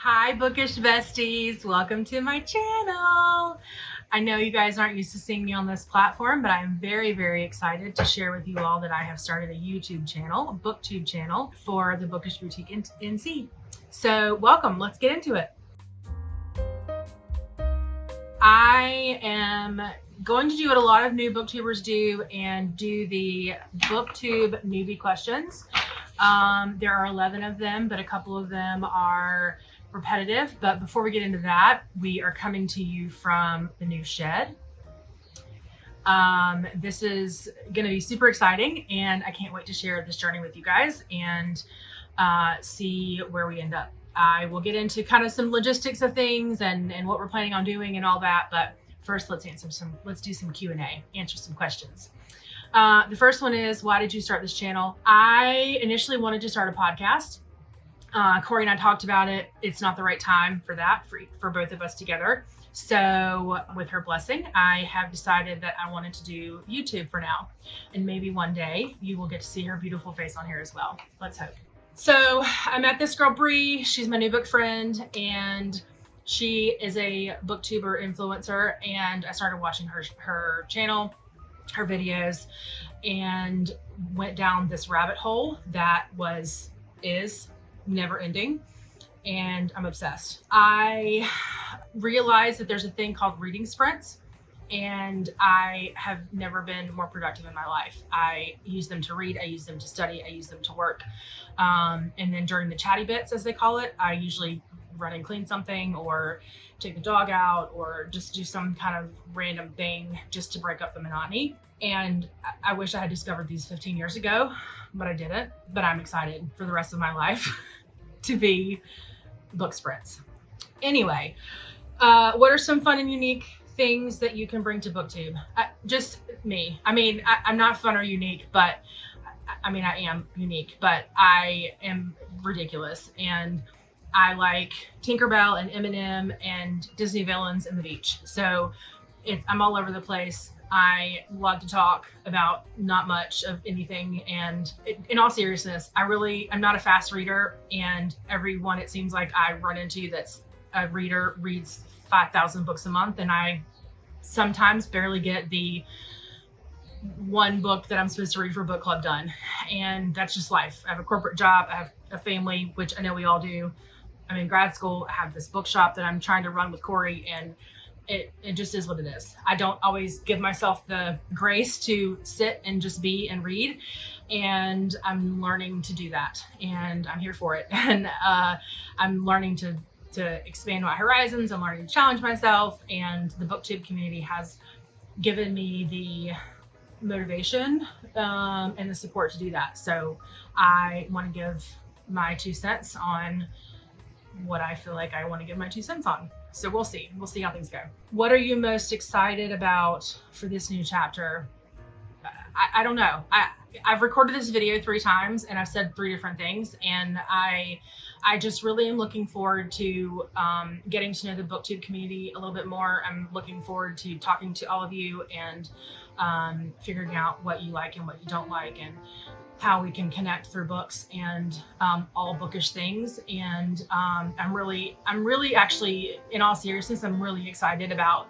Hi, Bookish Besties. Welcome to my channel. I know you guys aren't used to seeing me on this platform, but I'm very, very excited to share with you all that I have started a YouTube channel, a Booktube channel for the Bookish Boutique NC. So welcome, let's get into it. I am going to do what a lot of new booktubers do and do the Booktube Newbie questions. There are 11 of them, but a couple of them are repetitive. But before we get into that, we are coming to you from the new shed. This is going to be super exciting, and I can't wait to share this journey with you guys and see where we end up. I will get into kind of some logistics of things and what we're planning on doing and all that. But first, let's do some Q&A, answer some questions. The first one is, why did you start this channel? I initially wanted to start a podcast. Corey and I talked about it. It's not the right time for that, for both of us together. So with her blessing, I have decided that I wanted to do YouTube for now. And maybe one day you will get to see her beautiful face on here as well. Let's hope. So I met this girl, Bree. She's my new book friend, and she is a booktuber influencer. And I started watching her channel, her videos, and went down this rabbit hole that is never ending, and I'm obsessed. I realized that there's a thing called reading sprints, and I have never been more productive in my life. I use them to read, I use them to study, I use them to work. And then during the chatty bits, as they call it, I usually run and clean something or take the dog out or just do some kind of random thing just to break up the monotony. And I wish I had discovered these 15 years ago, but I didn't. But I'm excited for the rest of my life to be book sprints. Anyway, what are some fun and unique things that you can bring to Booktube? Just me. I mean, I'm not fun or unique, but I mean, I am unique, but I am ridiculous. And I like Tinkerbell and Eminem and Disney villains and the beach. So I'm all over the place. I love to talk about not much of anything. And in all seriousness, I'm not a fast reader. And everyone, it seems like I run into that's a reader reads 5,000 books a month. And I sometimes barely get the one book that I'm supposed to read for book club done. And that's just life. I have a corporate job. I have a family, which I know we all do. I'm in grad school. I have this bookshop that I'm trying to run with Corey, and it just is what it is. I don't always give myself the grace to sit and just be and read. And I'm learning to do that, and I'm here for it. And I'm learning to expand my horizons. I'm learning to challenge myself, and the Booktube community has given me the motivation and the support to do that. So I want to give my 2 cents on what I feel like I want to give my 2 cents on. So we'll see how things go. What are you most excited about for this new chapter? I don't know. I've recorded this video 3 times and I've said 3 different things, and I just really am looking forward to getting to know the Booktube community a little bit more. I'm looking forward to talking to all of you and figuring out what you like and what you don't like, and how we can connect through books and all bookish things. And I'm really actually, in all seriousness, I'm really excited about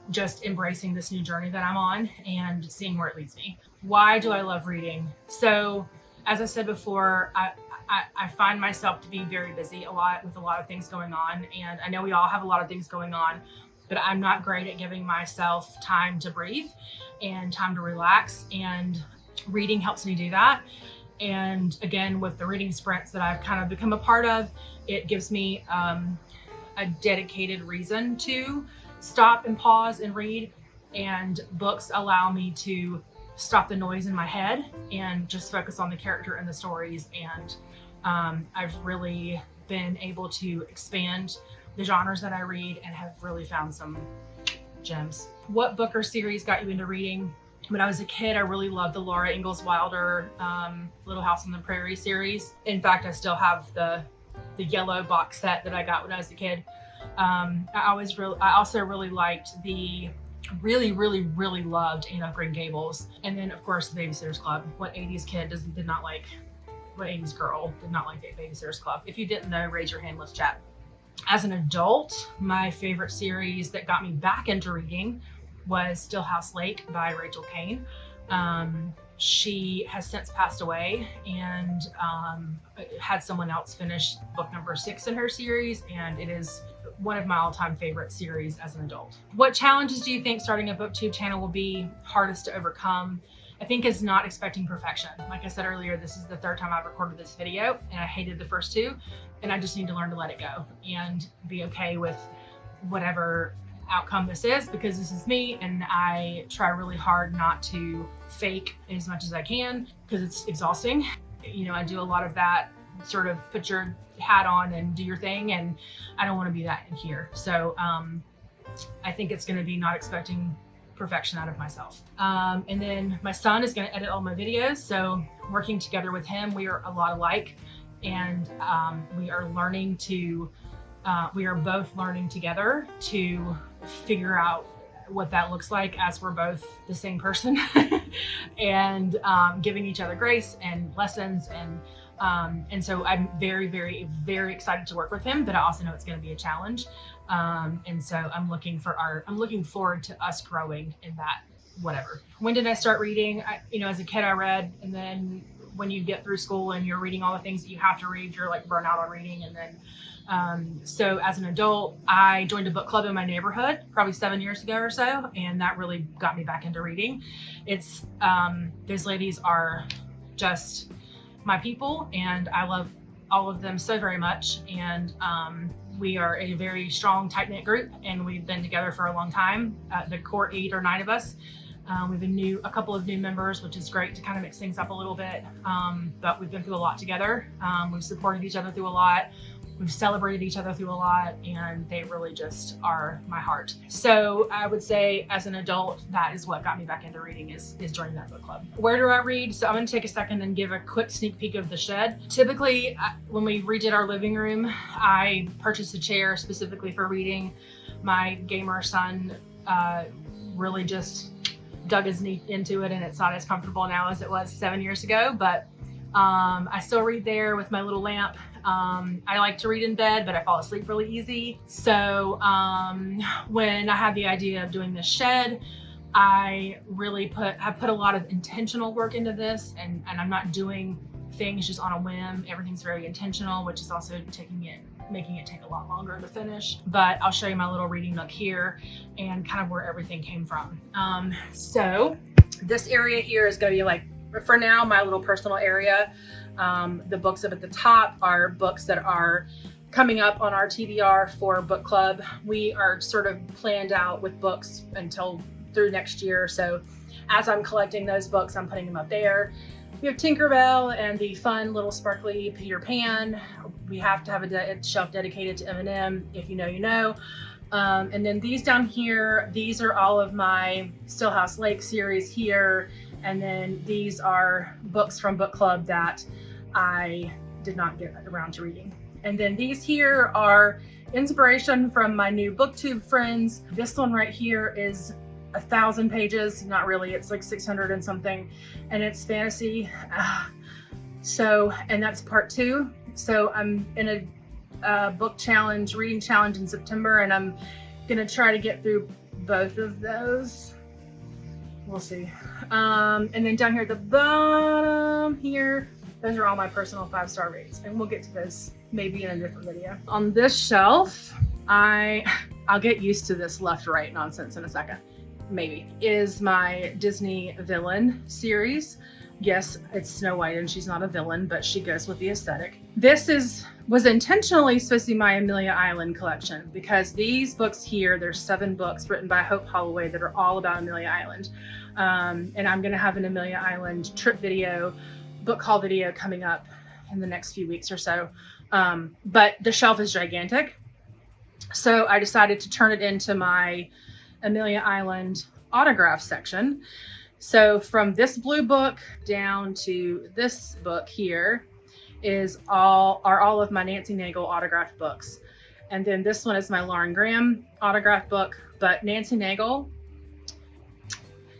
just embracing this new journey that I'm on and seeing where it leads me. Why do I love reading? So as I said before, I find myself to be very busy with a lot of things going on. And I know we all have a lot of things going on, but I'm not great at giving myself time to breathe and time to relax. And reading helps me do that. And again, with the reading sprints that I've kind of become a part of, it gives me a dedicated reason to stop and pause and read. And books allow me to stop the noise in my head and just focus on the character and the stories. And I've really been able to expand the genres that I read and have really found some gems. What book or series got you into reading? When I was a kid, I really loved the Laura Ingalls Wilder Little House on the Prairie series. In fact, I still have the yellow box set that I got when I was a kid. I also really liked really loved Anne of Green Gables. And then of course the Babysitter's Club. What 80s kid did not like, what 80s girl did not like the Babysitter's Club? If you didn't know, raise your hand, let's chat. As an adult, my favorite series that got me back into reading was Stillhouse Lake by Rachel Kane. She has since passed away, and had someone else finish book number 6 in her series, and it is one of my all-time favorite series as an adult. What challenges do you think starting a booktube channel will be hardest to overcome? I think is not expecting perfection. Like I said earlier, this is the 3rd time I've recorded this video, and I hated the first 2, and I just need to learn to let it go and be okay with whatever outcome this is, because this is me, and I try really hard not to fake as much as I can, because it's exhausting. You know, I do a lot of that, sort of put your hat on and do your thing, and I don't want to be that in here. So I think it's going to be not expecting perfection out of myself. And then my son is going to edit all my videos, so working together with him, we are a lot alike, and we are learning to we are both learning together to figure out what that looks like as we're both the same person, and giving each other grace and lessons, and so I'm very, very, very excited to work with him, but I also know it's going to be a challenge, and so I'm looking forward to us growing in that. Whatever. When did I start reading? You know, as a kid I read, and then when you get through school and you're reading all the things that you have to read, you're like burnt out on reading. And then so as an adult, I joined a book club in my neighborhood probably 7 years ago or so, and that really got me back into reading. It's those ladies are just my people, and I love all of them so very much, and we are a very strong, tight-knit group, and we've been together for a long time. The core 8 or 9 of us. We have a couple of new members, which is great to kind of mix things up a little bit, but we've been through a lot together. We've supported each other through a lot. We've celebrated each other through a lot, and they really just are my heart. So I would say as an adult, that is what got me back into reading, is joining that book club. Where do I read? So I'm going to take a second and give a quick sneak peek of the shed. Typically, when we redid our living room, I purchased a chair specifically for reading. My gamer son really just dug his knee into it, and it's not as comfortable now as it was 7 years ago, but I still read there with my little lamp. I like to read in bed, but I fall asleep really easy. So when I had the idea of doing this shed, I put a lot of intentional work into this, and I'm not doing things just on a whim. Everything's very intentional, which is also making it take a lot longer to finish. But I'll show you my little reading nook here and kind of where everything came from. So this area here is going to be like, for now, my little personal area. The books up at the top are books that are coming up on our TBR for book club. We are sort of planned out with books through next year. So as I'm collecting those books, I'm putting them up there. We have Tinkerbell and the fun little sparkly Peter Pan. We have to have a shelf dedicated to M&M. If you know, you know. And then these down here, these are all of my Stillhouse Lake series here. And then these are books from book club that I did not get around to reading. And then these here are inspiration from my new Booktube friends. This one right here is 1,000 pages. Not really, it's like 600 and something. And it's fantasy. And that's part 2. So I'm in a book challenge, reading challenge in September, and I'm gonna try to get through both of those. We'll see. And then down here at the bottom here, those are all my personal 5-star rates, and we'll get to those maybe in a different video. On this shelf, I'll get used to this left-right nonsense in a second. Maybe is my Disney villain series. Yes, it's Snow White, and she's not a villain, but she goes with the aesthetic. This was intentionally supposed to be my Amelia Island collection, because these books here, there's 7 books written by Hope Holloway that are all about Amelia Island. And I'm gonna have an Amelia Island trip video, book haul video coming up in the next few weeks or so. But the shelf is gigantic. So I decided to turn it into my Amelia Island autograph section. So from this blue book down to this book here are all of my Nancy Nagel autographed books. And then this one is my Lauren Graham autographed book. But Nancy Nagel,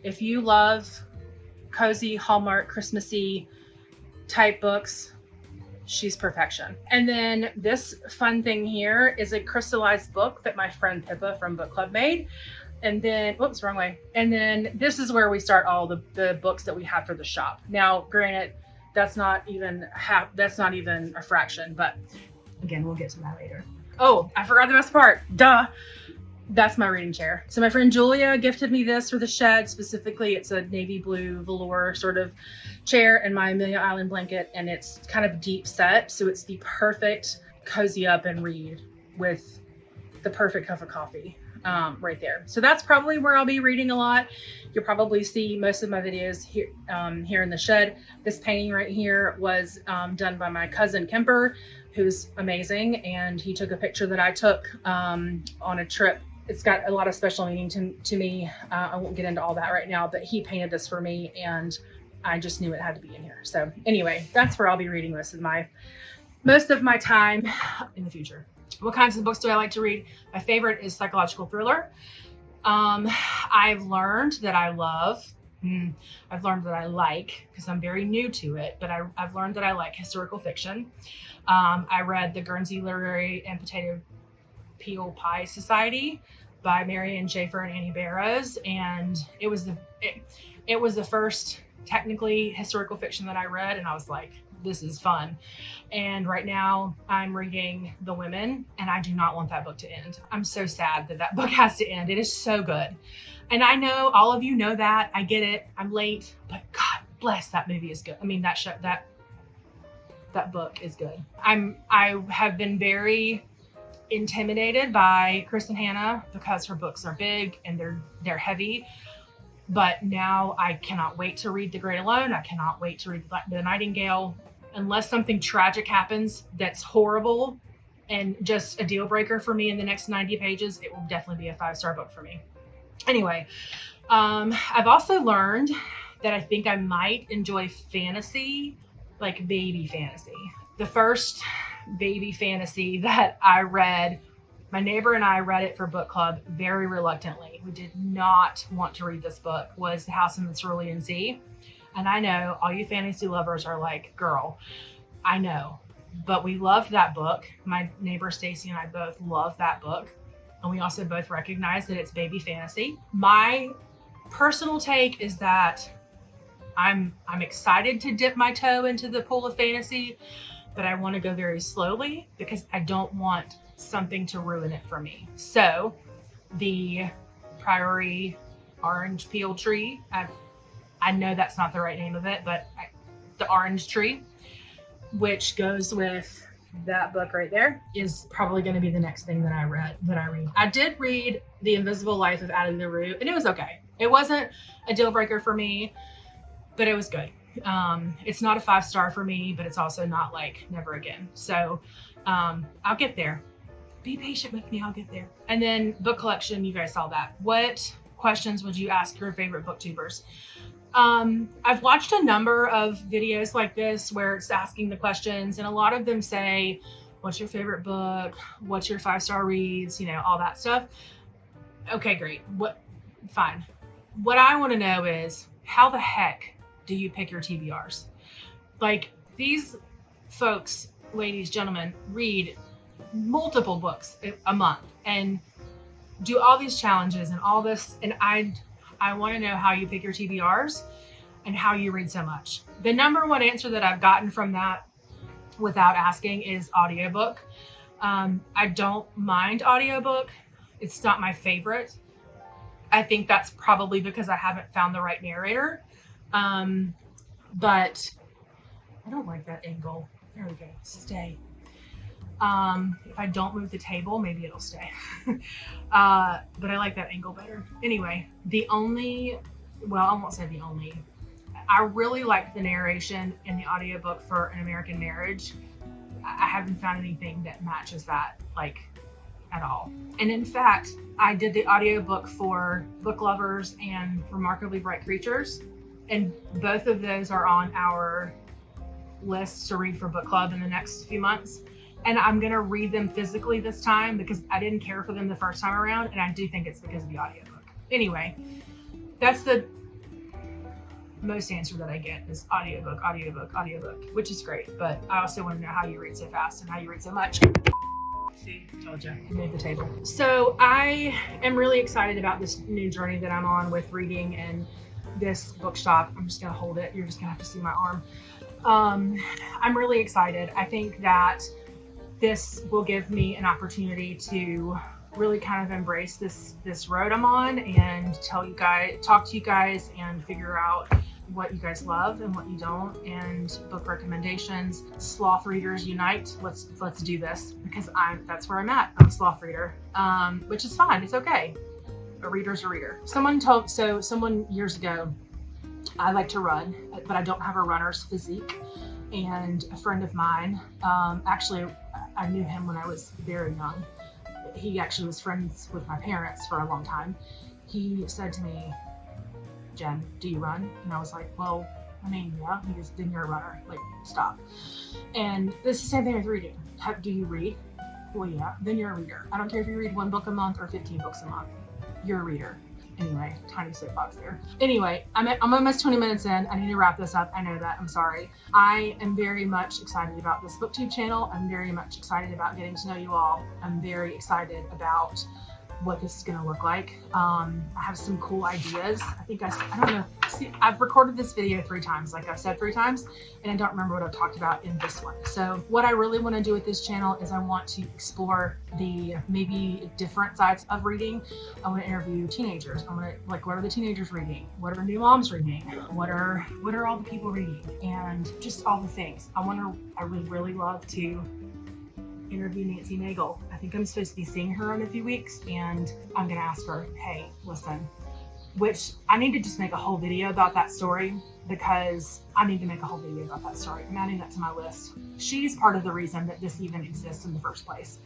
if you love cozy Hallmark Christmassy type books, She's perfection. And then this fun thing here is a crystallized book that my friend Pippa from Book Club made. And then, whoops, wrong way. And then this is where we start all the books that we have for the shop. Now, granted, that's not even a fraction, but again, we'll get to that later. Oh, I forgot the best part. Duh. That's my reading chair. So my friend Julia gifted me this for the shed. Specifically, it's a navy blue velour sort of chair and my Amelia Island blanket, and it's kind of deep set. So it's the perfect cozy up and read with the perfect cup of coffee right there. So that's probably where I'll be reading a lot. You'll probably see most of my videos here, here in the shed. This painting right here was done by my cousin Kemper, who's amazing. And he took a picture that I took on a trip. It's got a lot of special meaning to me. I won't get into all that right now, but he painted this for me and I just knew it had to be in here. So anyway, that's where I'll be reading most of my time in the future. What kinds of books do I like to read? My favorite is psychological thriller. I've learned that I like, because I'm very new to it, but I've learned that I like historical fiction. I read The Guernsey Literary and Potato Peel Pie Society by Marian Schaefer and Annie Barrows, and it was the first technically historical fiction that I read, and I was like, this is fun. And right now I'm reading The Women, and I do not want that book to end. I'm so sad that book has to end. It is so good. And I know all of you know that. I get it. I'm late, but God bless, that movie is good. I mean, that book is good. I have been very intimidated by Kristen Hanna because her books are big and they're heavy. But now I cannot wait to read The Great Alone. I cannot wait to read The Nightingale. Unless something tragic happens that's horrible and just a deal breaker for me in the next 90 pages, it will definitely be a 5-star book for me. Anyway, I've also learned that I think I might enjoy fantasy, like baby fantasy. The first baby fantasy that I read, my neighbor and I read it for book club very reluctantly. We did not want to read this book, was The House in the Cerulean Sea. And I know all you fantasy lovers are like, girl, I know, but we loved that book. My neighbor Stacy and I both love that book. And we also both recognize that it's baby fantasy. My personal take is that I'm excited to dip my toe into the pool of fantasy, but I want to go very slowly because I don't want something to ruin it for me. So the Priory Orange Peel Tree, I know that's not the right name of it, but the Orange Tree, which goes with that book right there, is probably going to be the next thing that I read. I did read The Invisible Life of Addie LaRue, and it was okay. It wasn't a deal breaker for me, but it was good. It's not a 5-star for me, but it's also not like never again. So I'll get there. Be patient with me, I'll get there. And then book collection, you guys saw that. What questions would you ask your favorite booktubers? I've watched a number of videos like this where it's asking the questions, and a lot of them say, what's your favorite book? What's your 5-star reads? You know, all that stuff. Okay, great. Fine. What I want to know is, how the heck do you pick your TBRs? Like, these folks, ladies, gentlemen, read multiple books a month and do all these challenges and all this, and I want to know how you pick your TBRs and how you read so much. The number one answer that I've gotten from that without asking is audiobook. I don't mind audiobook. It's not my favorite. I think that's probably because I haven't found the right narrator. But I don't like that angle. There we go. Stay. If I don't move the table, maybe it'll stay. But I like that angle better. Anyway, I won't say the only. I really liked the narration in the audiobook for An American Marriage. I haven't found anything that matches that, like, at all. And in fact, I did the audiobook for Book Lovers and Remarkably Bright Creatures, and both of those are on our list to read for book club in the next few months. And I'm going to read them physically this time because I didn't care for them the first time around, and I do think it's because of the audiobook. Anyway, that's the most answer that I get is audiobook, audiobook, audiobook, which is great. But I also want to know how you read so fast and how you read so much. See, told you, made the table. So I am really excited about this new journey that I'm on with reading and this bookshop. I'm just gonna hold it. You're just gonna have to see my arm. I'm really excited. I think that this will give me an opportunity to really kind of embrace this road I'm on and talk to you guys and figure out what you guys love and what you don't, and book recommendations. Sloth readers unite. Let's do this, because that's where I'm at. I'm a sloth reader, which is fine. It's okay. A reader's a reader. Someone years ago, I like to run, but I don't have a runner's physique. And a friend of mine, actually, I knew him when I was very young. He actually was friends with my parents for a long time. He said to me, "Jen, do you run?" And I was like, "Well, I mean, yeah." He goes, "Then you're a runner. Like, stop." And it's the same thing with reading. Do you read? Well, yeah. Then you're a reader. I don't care if you read 1 book a month or 15 books a month. You're a reader. Anyway, tiny soapbox there. Anyway, I'm almost 20 minutes in. I need to wrap this up. I know that. I'm sorry. I am very much excited about this Booktube channel. I'm very much excited about getting to know you all. I'm very excited about what this is going to look like. I have some cool ideas. I don't know. See, I've recorded this video 3 times, like I've said 3 times, and I don't remember what I've talked about in this one. So what I really want to do with this channel is I want to explore the maybe different sides of reading. I want to interview teenagers. I want to, like, what are the teenagers reading? What are new moms reading? What are all the people reading? And just all the things. I would really love to interview Nancy Nagel. I think I'm supposed to be seeing her in a few weeks, and I'm gonna ask her, hey, listen, which I need to just make a whole video about that story, because I need to make a whole video about that story. I'm adding that to my list. She's part of the reason that this even exists in the first place.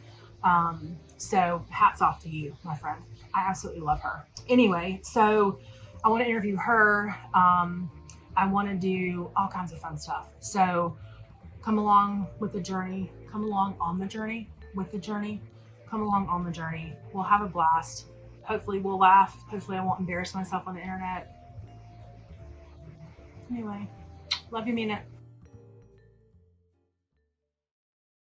So hats off to you, my friend. I absolutely love her. Anyway, so I want to interview her. I want to do all kinds of fun stuff. So come along with the journey. Come along on the journey, with the journey. Come along on the journey. We'll have a blast. Hopefully we'll laugh. Hopefully I won't embarrass myself on the internet. Anyway, love you, mean it.